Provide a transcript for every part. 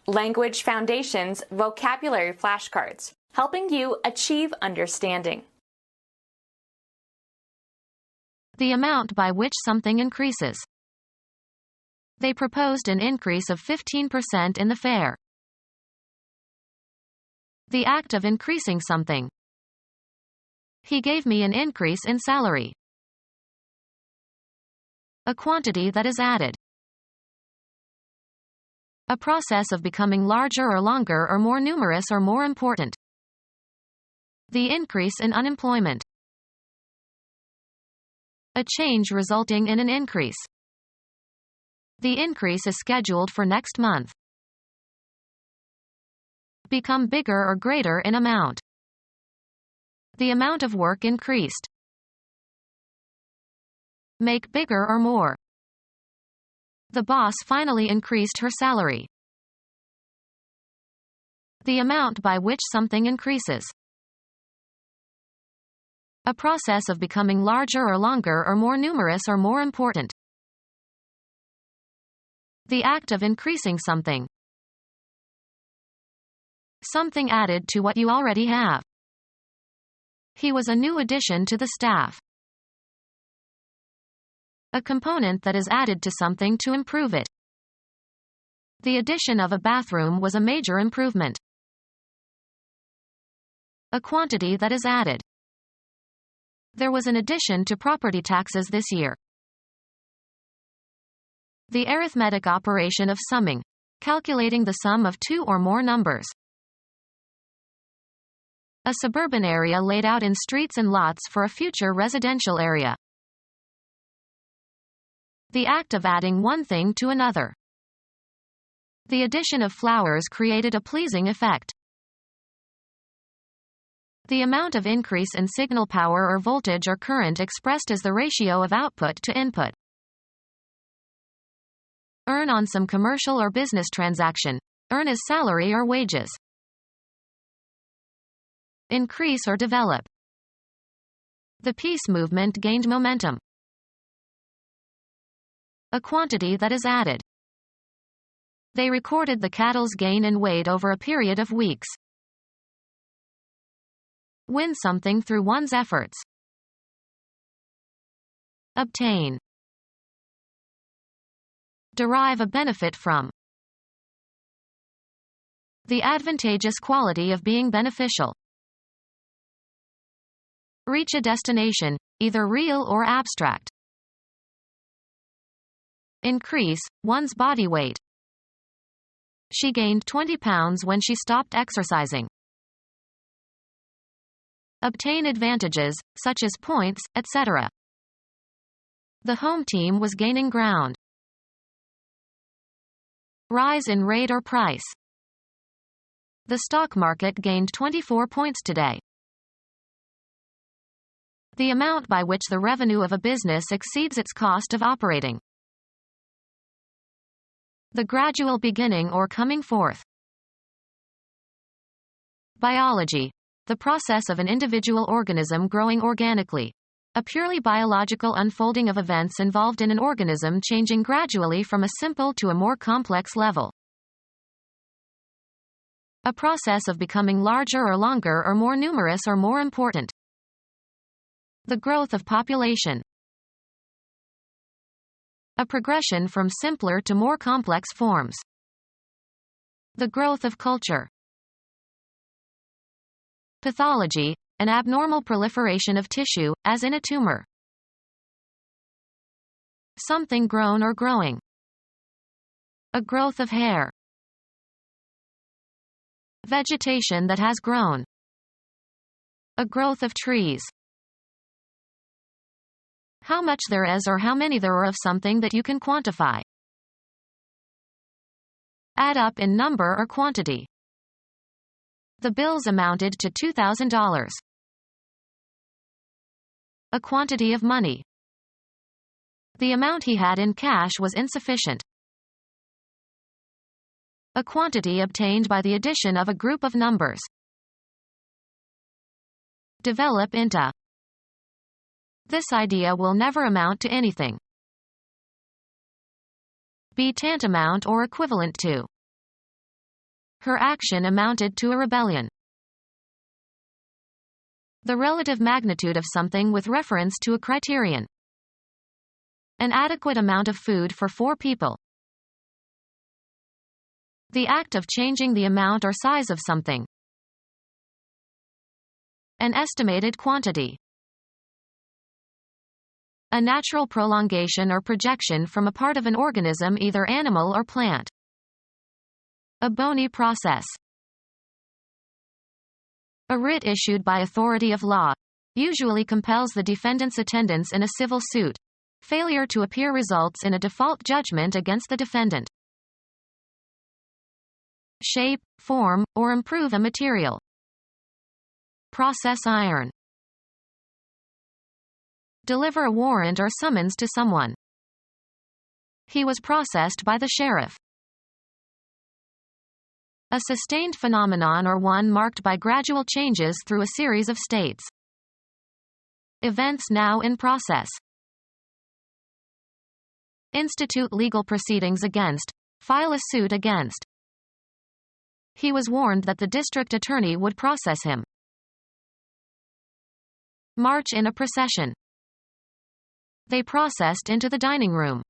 Language Foundations Vocabulary Flashcards, helping you achieve understanding. The amount by which something increases. They proposed an increase of 15% in the fare. The act of increasing something. He gave me an increase in salary. A quantity that is added. A process of becoming larger or longer or more numerous or more important. The increase in unemployment. A change resulting in an increase. The increase is scheduled for next month. Become bigger or greater in amount. The amount of work increased. Make bigger or more. The boss finally increased her salary. The amount by which something increases. A process of becoming larger or longer or more numerous or more important. The act of increasing something. Something added to what you already have. He was a new addition to the staff. A component that is added to something to improve it. The addition of a bathroom was a major improvement. A quantity that is added. There was an addition to property taxes this year. The arithmetic operation of summing, calculating the sum of two or more numbers. A suburban area laid out in streets and lots for a future residential area. The act of adding one thing to another. The addition of flowers created a pleasing effect. The amount of increase in signal power or voltage or current expressed as the ratio of output to input. Earn on some commercial or business transaction. Earn as salary or wages. Increase or develop. The peace movement gained momentum. A quantity that is added. They recorded the cattle's gain in weight over a period of weeks. Win something through one's efforts. Obtain. Derive a benefit from. The advantageous quality of being beneficial. Reach a destination, either real or abstract. Increase one's body weight. She gained 20 pounds when she stopped exercising. Obtain advantages, such as points, etc. The home team was gaining ground. Rise in rate or price. The stock market gained 24 points today. The amount by which the revenue of a business exceeds its cost of operating. The gradual beginning or coming forth. Biology. The process of an individual organism growing organically. A purely biological unfolding of events involved in an organism changing gradually from a simple to a more complex level. A process of becoming larger or longer or more numerous or more important. The growth of population. A progression from simpler to more complex forms. The growth of culture. Pathology, an abnormal proliferation of tissue, as in a tumor. Something grown or growing. A growth of hair. Vegetation that has grown. A growth of trees. How much there is or how many there are of something that you can quantify. Add up in number or quantity. The bills amounted to $2,000. A quantity of money. The amount he had in cash was insufficient. A quantity obtained by the addition of a group of numbers. Develop into. This idea will never amount to anything. Be tantamount or equivalent to. Her action amounted to a rebellion. The relative magnitude of something with reference to a criterion. An adequate amount of food for 4 people. The act of changing the amount or size of something. An estimated quantity. A natural prolongation or projection from a part of an organism, either animal or plant. A bony process. A writ issued by authority of law. Usually compels the defendant's attendance in a civil suit. Failure to appear results in a default judgment against the defendant. Shape, form, or improve a material. Process iron. Deliver a warrant or summons to someone. He was processed by the sheriff. A sustained phenomenon, or one marked by gradual changes through a series of states. Events now in process. Institute legal proceedings against. File a suit against. He was warned that the district attorney would process him. March in a procession. They processed into the dining room.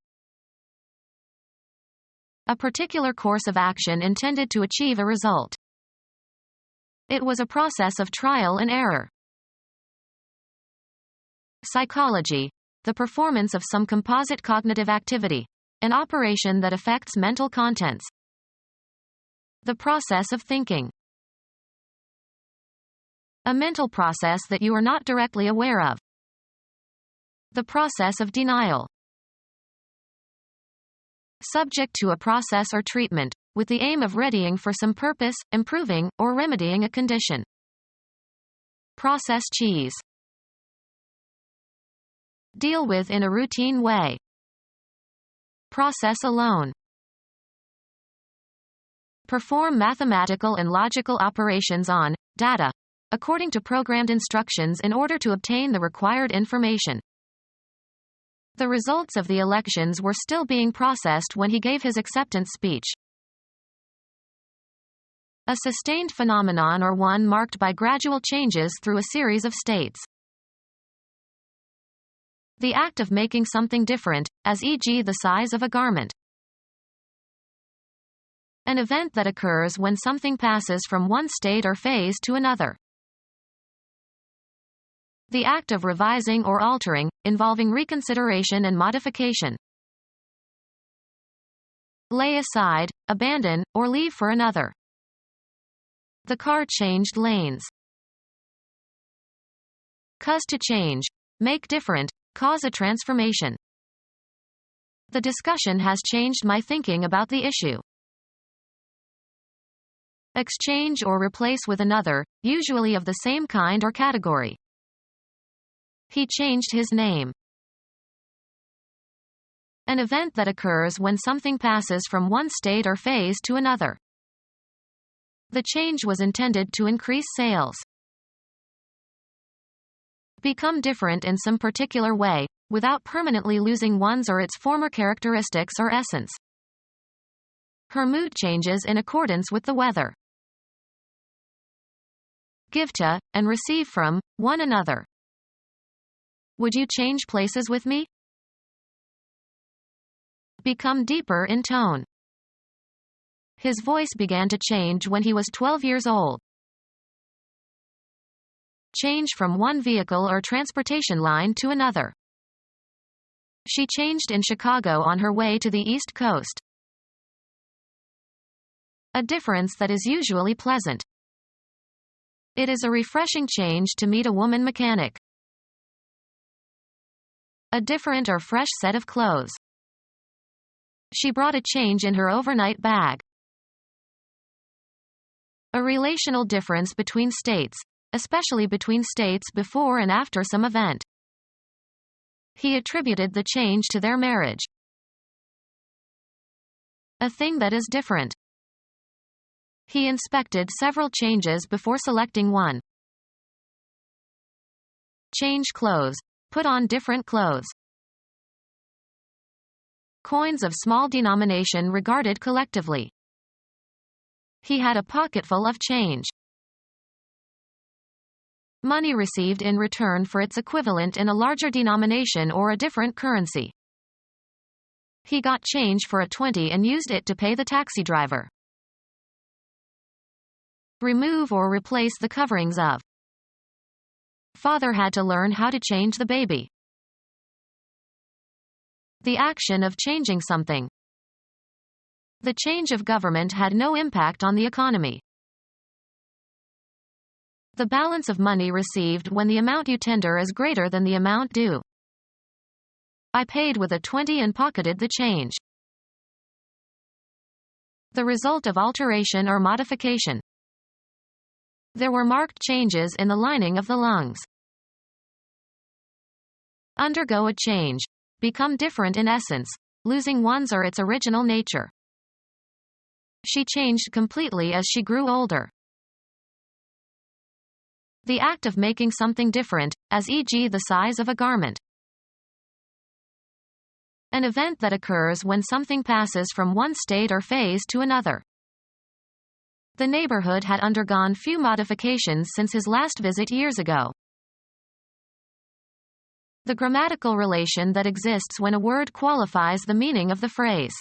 A particular course of action intended to achieve a result. It was a process of trial and error. Psychology. The performance of some composite cognitive activity. An operation that affects mental contents. The process of thinking. A mental process that you are not directly aware of. The process of denial. Subject to a process or treatment, with the aim of readying for some purpose, improving, or remedying a condition. Process cheese. Deal with in a routine way. Process alone. Perform mathematical and logical operations on data, according to programmed instructions in order to obtain the required information. The results of the elections were still being processed when he gave his acceptance speech. A sustained phenomenon, or one marked by gradual changes through a series of states. The act of making something different, as e.g. the size of a garment. An event that occurs when something passes from one state or phase to another. The act of revising or altering, involving reconsideration and modification. Lay aside, abandon, or leave for another. The car changed lanes. Cause to change, make different, cause a transformation. The discussion has changed my thinking about the issue. Exchange or replace with another, usually of the same kind or category. He changed his name. An event that occurs when something passes from one state or phase to another. The change was intended to increase sales. Become different in some particular way, without permanently losing one's or its former characteristics or essence. Her mood changes in accordance with the weather. Give to, and receive from, one another. Would you change places with me? Become deeper in tone. His voice began to change when he was 12 years old. Change from one vehicle or transportation line to another. She changed in Chicago on her way to the East Coast. A difference that is usually pleasant. It is a refreshing change to meet a woman mechanic. A different or fresh set of clothes. She brought a change in her overnight bag. A relational difference between states, especially between states before and after some event. He attributed the change to their marriage. A thing that is different. He inspected several changes before selecting one. Change clothes. Put on different clothes. Coins of small denomination regarded collectively. He had a pocketful of change. Money received in return for its equivalent in a larger denomination or a different currency. He got change for a 20 and used it to pay the taxi driver. Remove or replace the coverings of. Father had to learn how to change the baby. The action of changing something. The change of government had no impact on the economy. The balance of money received when the amount you tender is greater than the amount due. I paid with a 20 and pocketed the change. The result of alteration or modification. There were marked changes in the lining of the lungs. Undergo a change. Become different in essence, losing one's or its original nature. She changed completely as she grew older. The act of making something different, as e.g. the size of a garment. An event that occurs when something passes from one state or phase to another. The neighborhood had undergone few modifications since his last visit years ago. The grammatical relation that exists when a word qualifies the meaning of the phrase.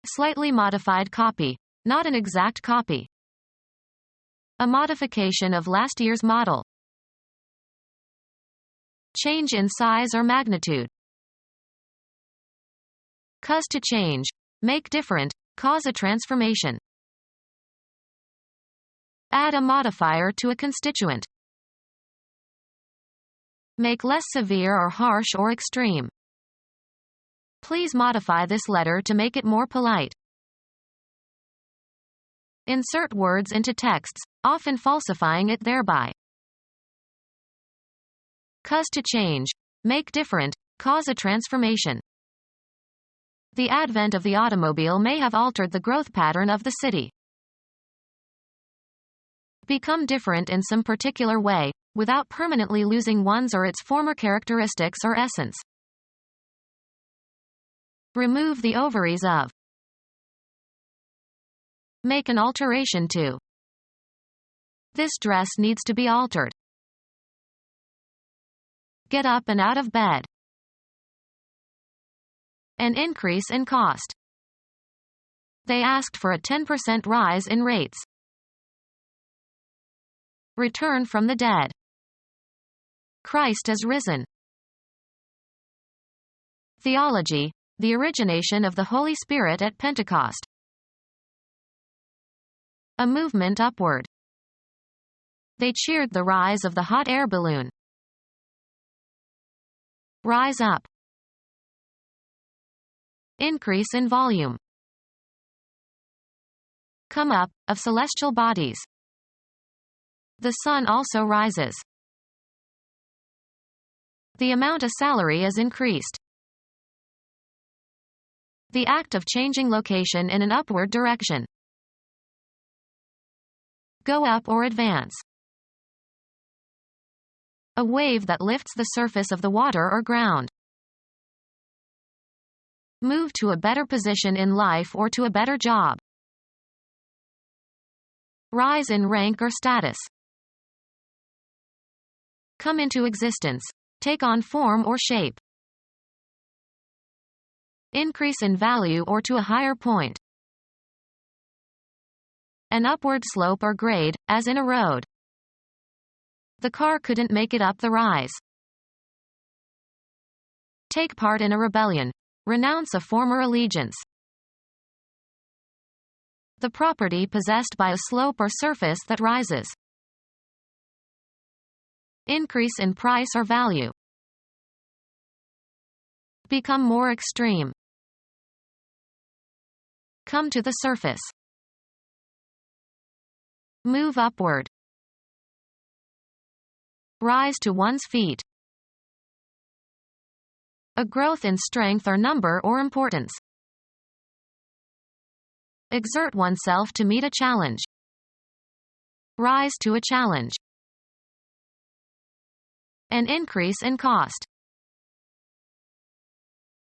Slightly modified copy, not an exact copy. A modification of last year's model. Change in size or magnitude. Cause to change, make different, cause a transformation. Add a modifier to a constituent. Make less severe or harsh or extreme. Please modify this letter to make it more polite. Insert words into texts, often falsifying it thereby. Cause to change, make different, cause a transformation. The advent of the automobile may have altered the growth pattern of the city. Become different in some particular way, without permanently losing one's or its former characteristics or essence. Remove the ovaries of. Make an alteration to. This dress needs to be altered. Get up and out of bed. An increase in cost. They asked for a 10% rise in rates. Return from the dead. Christ is risen. Theology, the origination of the Holy Spirit at Pentecost. A movement upward. They cheered the rise of the hot air balloon. Rise up. Increase in volume. Come up, of celestial bodies. The sun also rises. The amount of salary is increased. The act of changing location in an upward direction. Go up or advance. A wave that lifts the surface of the water or ground. Move to a better position in life or to a better job. Rise in rank or status. Come into existence. Take on form or shape. Increase in value or to a higher point. An upward slope or grade, as in a road. The car couldn't make it up the rise. Take part in a rebellion. Renounce a former allegiance. The property possessed by a slope or surface that rises. Increase in price or value. Become more extreme. Come to the surface. Move upward. Rise to one's feet. A growth in strength or number or importance. Exert oneself to meet a challenge. Rise to a challenge. An increase in cost.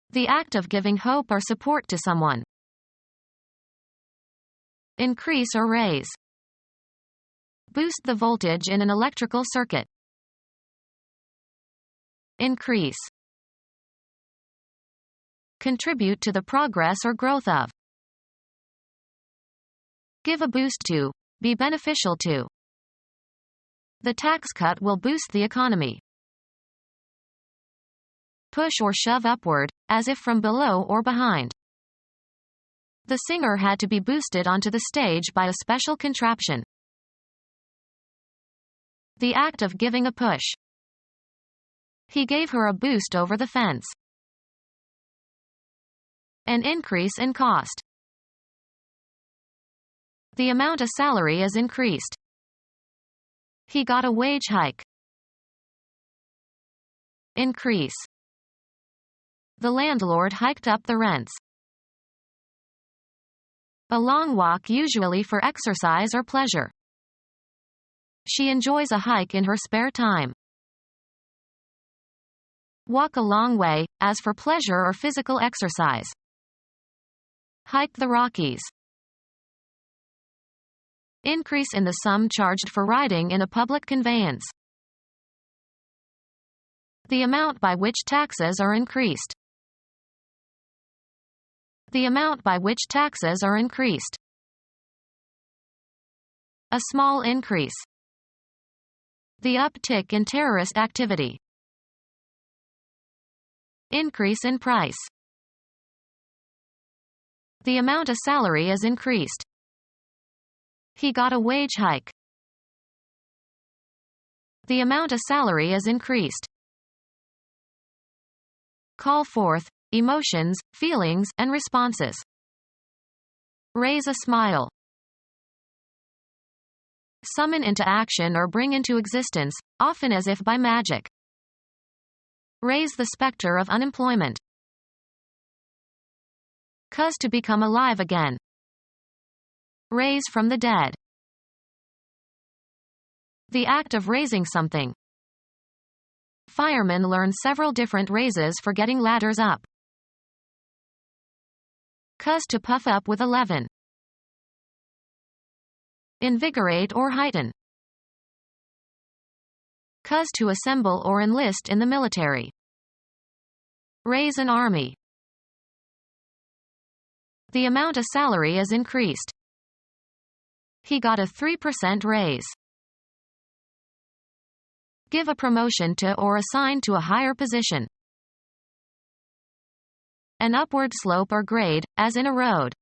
The act of giving hope or support to someone. Increase or raise. Boost the voltage in an electrical circuit. Increase. Contribute to the progress or growth of. Give a boost to. Be beneficial to. The tax cut will boost the economy. Push or shove upward, as if from below or behind. The singer had to be boosted onto the stage by a special contraption. The act of giving a push. He gave her a boost over the fence. An increase in cost. The amount a salary is increased. He got a wage hike. Increase. The landlord hiked up the rents. A long walk, usually for exercise or pleasure. She enjoys a hike in her spare time. Walk a long way, as for pleasure or physical exercise. Hike the Rockies. Increase in the sum charged for riding in a public conveyance. The amount by which taxes are increased. The amount by which taxes are increased. A small increase. The uptick in terrorist activity. Increase in price. The amount a salary is increased. He got a wage hike. The amount a salary is increased. Call forth emotions, feelings, and responses. Raise a smile. Summon into action or bring into existence, often as if by magic. Raise the specter of unemployment. Cause to become alive again. Raise from the dead. The act of raising something. Firemen learn several different raises for getting ladders up. Cause to puff up with a leaven. Invigorate or heighten. Cause to assemble or enlist in the military. Raise an army. The amount a salary is increased. He got a 3% raise. Give a promotion to or assign to a higher position. An upward slope or grade, as in a road.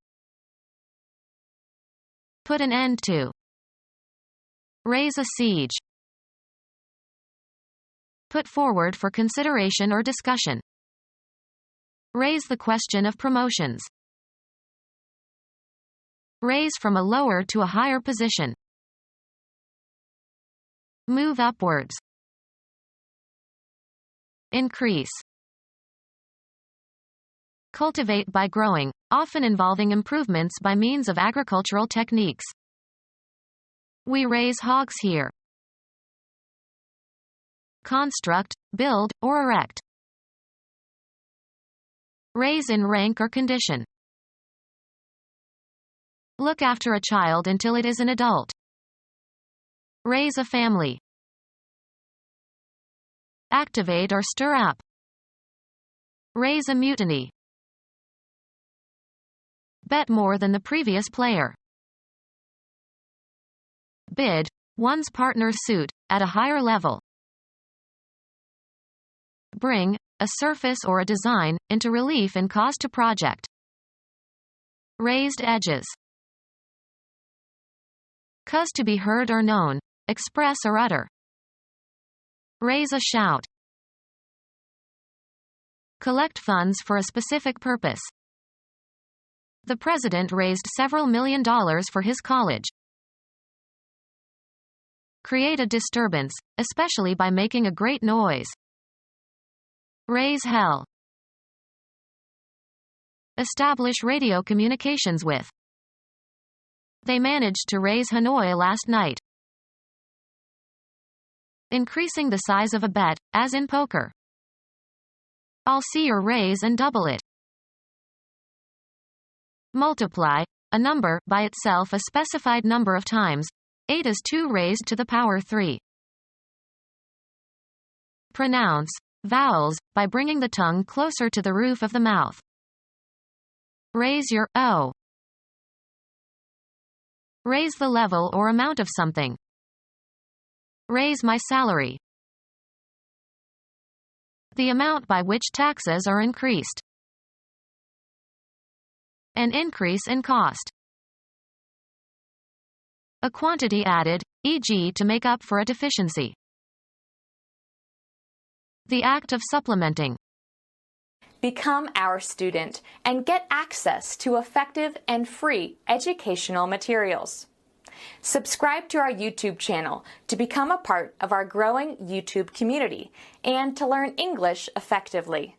Put an end to. Raise a siege. Put forward for consideration or discussion. Raise the question of promotions. Raise from a lower to a higher position. Move upwards. Increase. Cultivate by growing, often involving improvements by means of agricultural techniques. We raise hogs here. Construct, build, or erect. Raise in rank or condition. Look after a child until it is an adult. Raise a family. Activate or stir up. Raise a mutiny. Bet more than the previous player. Bid, one's partner's suit, at a higher level. Bring, a surface or a design, into relief in cause to project. Raised edges. Cause to be heard or known, express or utter. Raise a shout. Collect funds for a specific purpose. The president raised several $1 million for his college. Create a disturbance, especially by making a great noise. Raise hell. Establish radio communications with. They managed to raise Hanoi last night. Increasing the size of a bet, as in poker. I'll see your raise and double it. Multiply, a number, by itself a specified number of times. 8 is 2 raised to the power 3. Pronounce vowels, by bringing the tongue closer to the roof of the mouth. Raise your O. Raise the level or amount of something. Raise my salary. The amount by which taxes are increased. An increase in cost. A quantity added, e.g. to make up for a deficiency. The act of supplementing. Become our student and get access to effective and free educational materials. Subscribe to our YouTube channel to become a part of our growing YouTube community and to learn English effectively.